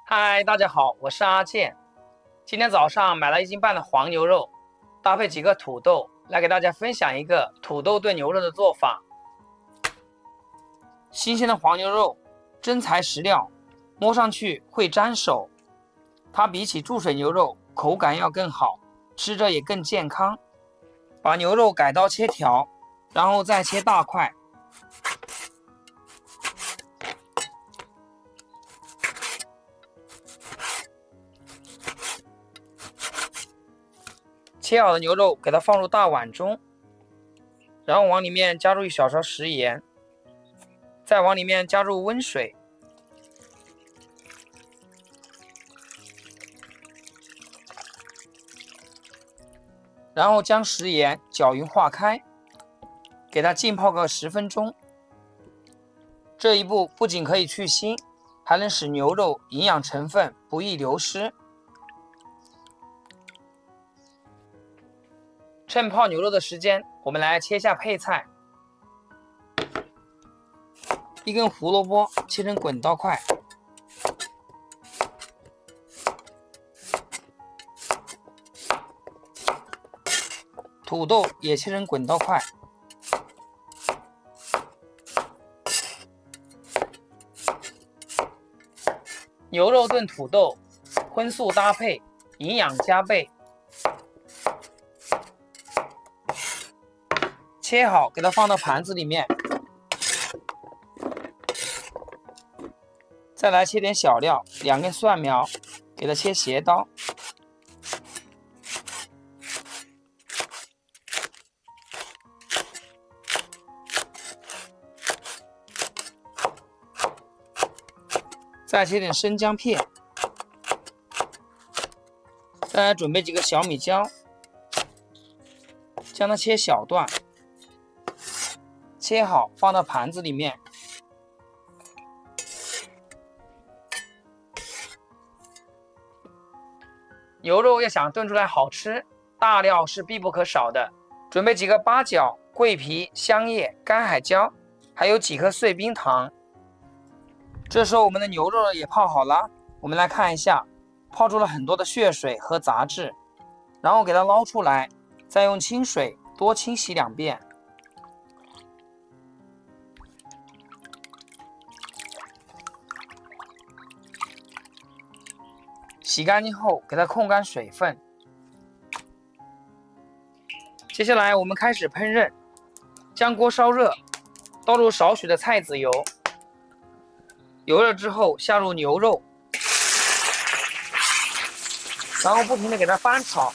嗨，大家好，我是阿健。今天早上买了1斤半的黄牛肉，搭配几个土豆，来给大家分享一个土豆炖牛肉的做法。新鲜的黄牛肉，真材实料，摸上去会粘手。它比起注水牛肉口感要更好，吃着也更健康。把牛肉改刀切条，然后再切大块。切好的牛肉给它放入大碗中，然后往里面加入1小勺食盐，再往里面加入温水，然后将食盐搅匀化开，给它浸泡个10分钟。这一步不仅可以去腥，还能使牛肉营养成分不易流失。趁泡牛肉的时间，我们来切下配菜。1根胡萝卜切成滚刀块，土豆也切成滚刀块，牛肉炖土豆，荤素搭配，营养加倍。切好，给它放到盘子里面。再来切点小料，2根蒜苗，给它切斜刀。再切点生姜片。再来准备几个小米椒，将它切小段。切好放到盘子里面。牛肉要想炖出来好吃，大料是必不可少的。准备几个八角、桂皮、香叶、干海椒，还有几颗碎冰糖。这时候我们的牛肉也泡好了，我们来看一下，泡出了很多的血水和杂质，然后给它捞出来，再用清水多清洗2遍。洗干净后，给它控干水分。接下来我们开始烹饪，将锅烧热，倒入少许的菜籽油，油热之后下入牛肉，然后不停地给它翻炒，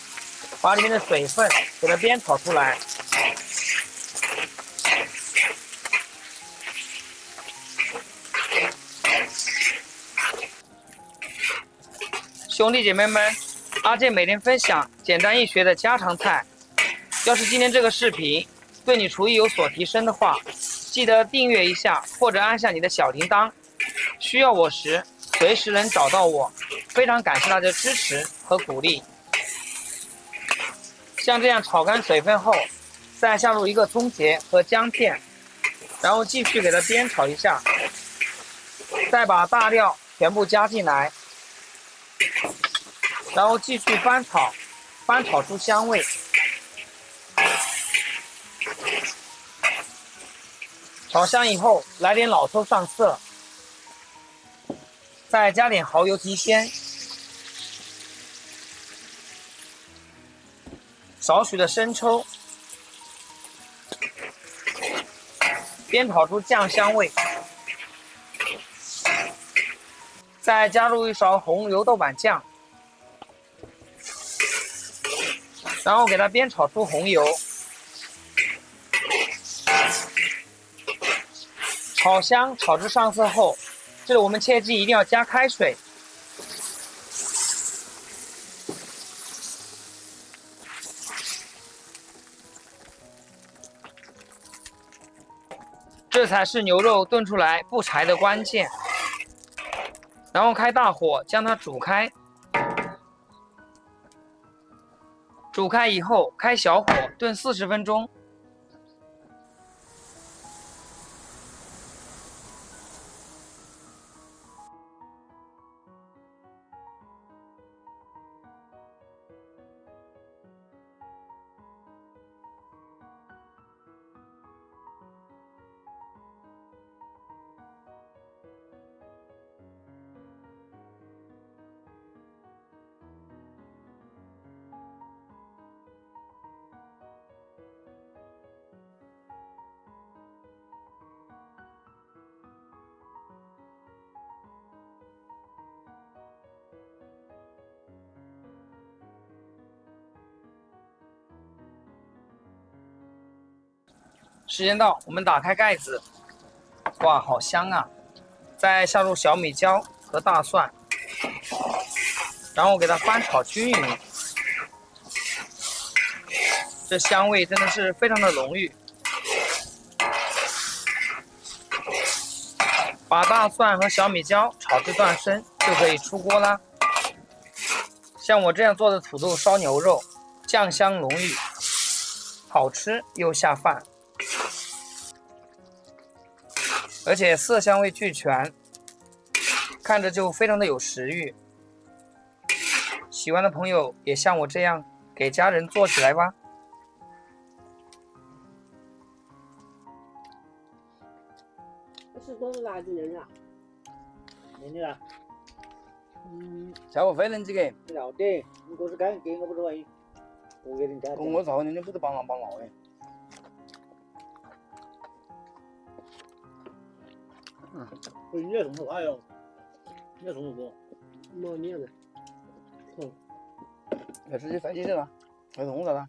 把里面的水分给它煸炒出来。兄弟姐妹们，阿健每天分享简单易学的家常菜。要是今天这个视频对你厨艺有所提升的话，记得订阅一下或者按下你的小铃铛。需要我时，随时能找到我。非常感谢大家支持和鼓励。像这样炒干水分后，再下入1个葱节和姜片，然后继续给它煸炒一下，再把大料全部加进来，然后继续翻炒，翻炒出香味。炒香以后，来点老抽上色，再加点蚝油提鲜，少许的生抽，煸炒出酱香味，再加入1勺红油豆瓣酱，然后给它煸炒出红油。炒香，炒至上色后，这里我们切记一定要加开水。这才是牛肉炖出来不柴的关键。然后开大火将它煮开，煮开以后开小火炖40分钟。时间到，我们打开盖子，哇，好香啊！再下入小米椒和大蒜，然后给它翻炒均匀。这香味真的是非常的浓郁。把大蒜和小米椒炒至断生，就可以出锅啦。像我这样做的土豆烧牛肉，酱香浓郁，好吃又下饭，而且色香味俱全，看着就非常的有食欲。喜欢的朋友也像我这样给家人做起来吧。是都是哪几人啊？年的，小伙费恁几个？要得，你过是干给我不是玩意，我给你加。我早年不得帮忙哎。你也送他哟，你也送我。没面子。要直接飞机去了，还送啥子？